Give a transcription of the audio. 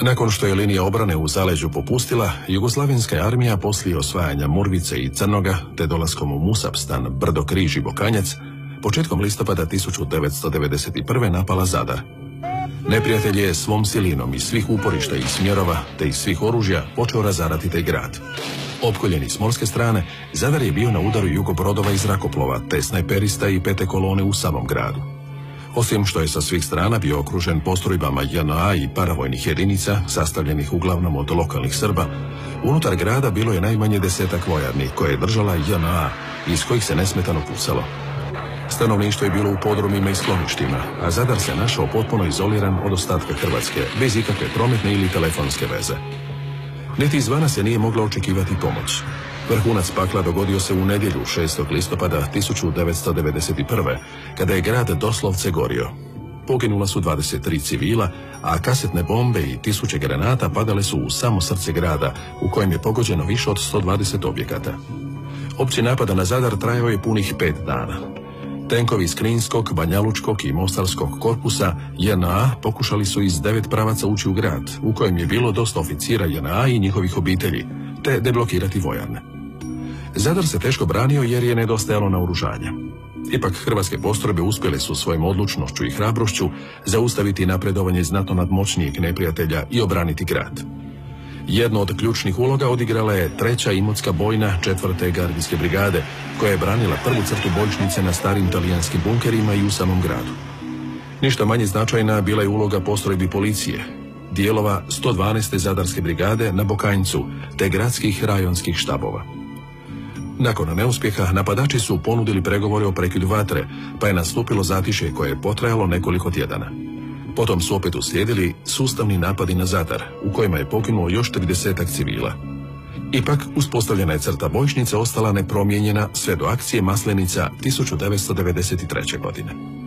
Nakon što je linija obrane u zaleđu popustila, jugoslavenska armija poslije osvajanja Murvice i Crnoga, te dolaskom u Musapstan, Brdo Križ i Bokanjac, početkom listopada 1991. napala Zadar. Neprijatelj je svom silinom iz svih uporišta i smjerova, te iz svih oružja počeo razarati taj grad. Opkoljeni s morske strane, Zadar je bio na udaru jugobrodova i zrakoplova, te snajperista i pete kolone u samom gradu. Osim što je sa svih strana bio okružen postrojbama JNA i paravojnih jedinica, sastavljenih uglavnom od lokalnih Srba, unutar grada bilo je najmanje 10-ak vojarni koje je držala JNA, iz kojih se nesmetano pucalo. Stanovništvo je bilo u podrumima i skloništima, a Zadar se našao potpuno izoliran od ostatka Hrvatske, bez ikakve prometne ili telefonske veze. Niti izvana se nije mogla očekivati pomoć. Vrhunac pakla dogodio se u nedjelju 6. listopada 1991. kada je grad doslovce gorio. Poginula su 23 civila, a kasetne bombe i tisuće granata padale su u samo srce grada, u kojem je pogođeno više od 120 objekata. Opći napada na Zadar trajao je punih 5 dana. Tenkovi iz Kninskog, Banjalučkog i Mostarskog korpusa JNA pokušali su iz 9 pravaca ući u grad, u kojem je bilo dosta oficira JNA i njihovih obitelji, te deblokirati vojarne. Zadar se teško branio jer je nedostajalo naoružanja. Ipak hrvatske postrojbe uspjele su svojom odlučnošću i hrabrošću zaustaviti napredovanje znatno nadmoćnijeg neprijatelja i obraniti grad. Jednu od ključnih uloga odigrala je 3. Imotska bojna 4. gardijske brigade, koja je branila prvu crtu bojišnice na starim talijanskim bunkerima i u samom gradu. Ništa manje značajna bila je uloga postrojbi policije, dijelova 112. Zadarske brigade na Bokanjcu, te gradskih rajonskih štabova. Nakon neuspjeha, napadači su ponudili pregovore o prekidu vatre, pa je nastupilo zatišje koje je potrajalo nekoliko tjedana. Potom su opet uslijedili sustavni napadi na Zadar, u kojima je poginulo još 30-ak civila. Ipak, uspostavljena je crta bojišnice ostala nepromijenjena sve do akcije Maslenica 1993. godine.